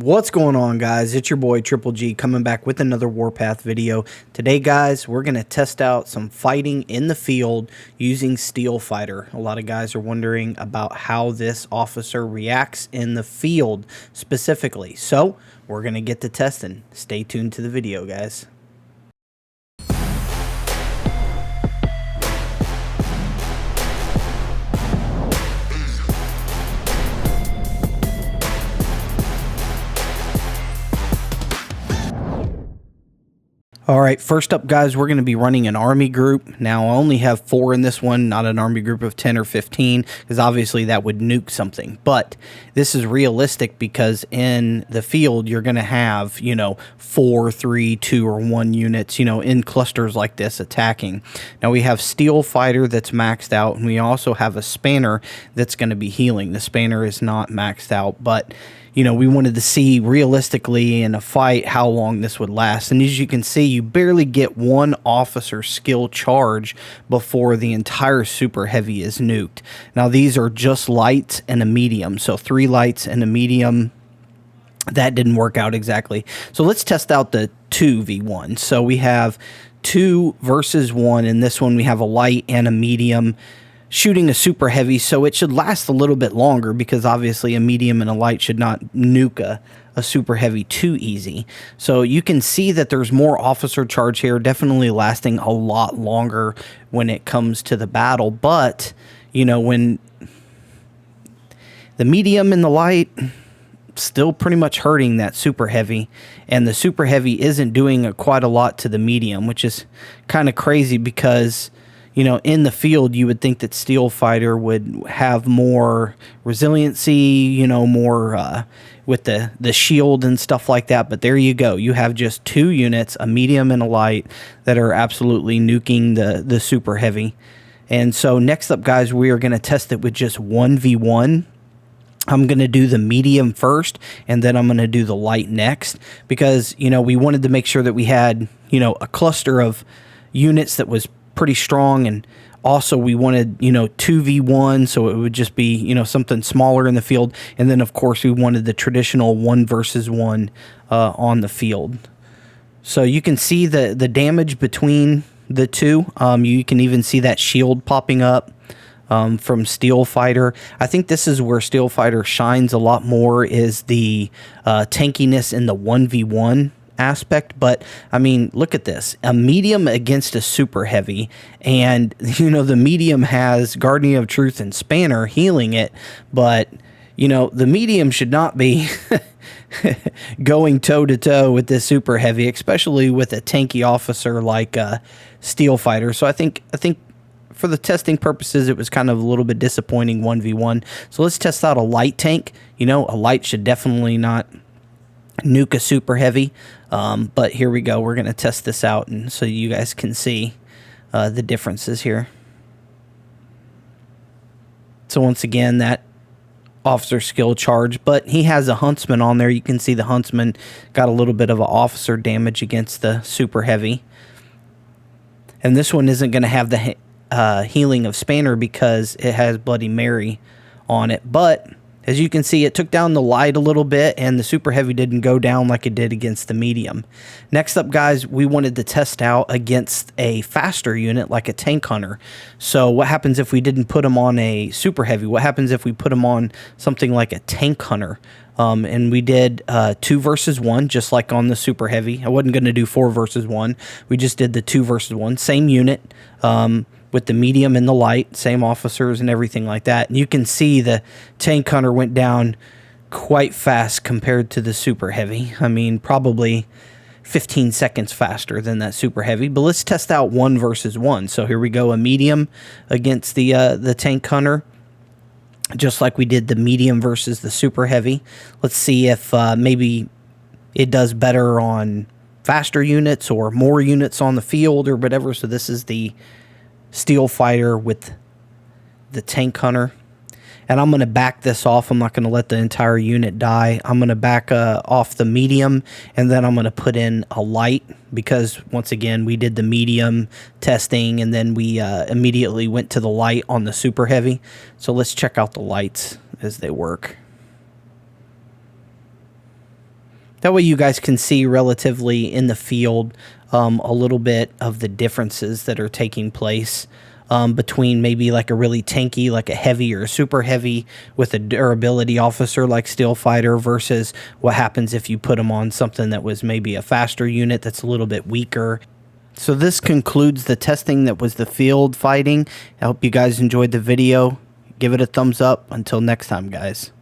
What's going on, guys? It's your boy Triple G coming back with another Warpath video. Today, guys, we're going to test out some fighting in the field using Steel Fighter. A lot of guys are wondering about how this officer reacts in the field specifically. So we're going to get to testing. Stay tuned to the video, guys. All right, first up, guys, we're going to be running an army group. Now, I only have 4 in this one, not an army group of 10 or 15, because obviously that would nuke something. But this is realistic because in the field, you're going to have, 4, 3, 2, or 1 units, in clusters like this attacking. Now, we have Steel Fighter that's maxed out, and we also have a Spanner that's going to be healing. The Spanner is not maxed out, but we wanted to see realistically in a fight how long this would last. And as you can see, you barely get 1 officer skill charge before the entire super heavy is nuked. Now, these are just lights and a medium. So 3 lights and a medium. That didn't work out exactly. So let's test out the 2v1. So we have 2 versus 1. In this one, we have a light and a medium shooting a super heavy, so it should last a little bit longer because obviously a medium and a light should not nuke a super heavy too easy. So you can see that there's more officer charge here, definitely lasting a lot longer when it comes to the battle. But when the medium and the light still pretty much hurting that super heavy, and the super heavy isn't doing quite a lot to the medium, which is kind of crazy because in the field, you would think that Steel Fighter would have more resiliency, more with the shield and stuff like that. But there you go. You have just 2 units, a medium and a light, that are absolutely nuking the super heavy. And so next up, guys, we are going to test it with just 1v1. I'm going to do the medium first, and then I'm going to do the light next because, we wanted to make sure that we had, a cluster of units that was pretty strong, and also we wanted 2v1, so it would just be something smaller in the field, and then of course we wanted the traditional 1 versus 1 on the field. So you can see the damage between the two. You can even see that shield popping up from Steel Fighter. I think this is where Steel Fighter shines a lot more, is the tankiness in the 1v1 aspect. But I mean, look at this, a medium against a super heavy, and the medium has Guardian of Truth and Spanner healing it, but the medium should not be going toe to toe with this super heavy, especially with a tanky officer like Steel Fighter. So I think for the testing purposes, it was kind of a little bit disappointing 1v1. So let's test out a light tank. A light should definitely not nuke a super heavy, but here we go. We're going to test this out, and so you guys can see the differences here. So once again, that officer skill charge, but he has a huntsman on there. You can see the huntsman got a little bit of an officer damage against the super heavy, and this one isn't going to have the healing of Spanner because it has Bloody Mary on it. But as you can see, it took down the light a little bit, and the super heavy didn't go down like it did against the medium. Next up, guys, we wanted to test out against a faster unit like a tank hunter. So what happens if we didn't put them on a super heavy? What happens if we put them on something like a tank hunter? And we did 2 versus 1, just like on the super heavy. I wasn't going to do 4 versus 1. We just did the 2 versus 1, same unit, with the medium and the light, same officers and everything like that. And you can see the tank hunter went down quite fast compared to the super heavy. I mean, probably 15 seconds faster than that super heavy. But let's test out 1 versus 1. So here we go, a medium against the tank hunter, just like we did the medium versus the super heavy. Let's see if maybe it does better on faster units or more units on the field or whatever. So this is the Steel Fighter with the tank hunter, and I'm going to back this off. I'm not going to let the entire unit die. I'm going to back off the medium, and then I'm going to put in a light because once again we did the medium testing, and then we immediately went to the light on the super heavy. So let's check out the lights as they work. That way you guys can see relatively in the field a little bit of the differences that are taking place between maybe like a really tanky, like a heavy or a super heavy with a durability officer like Steel Fighter versus what happens if you put them on something that was maybe a faster unit that's a little bit weaker. So this concludes the testing that was the field fighting. I hope you guys enjoyed the video. Give it a thumbs up. Until next time, guys.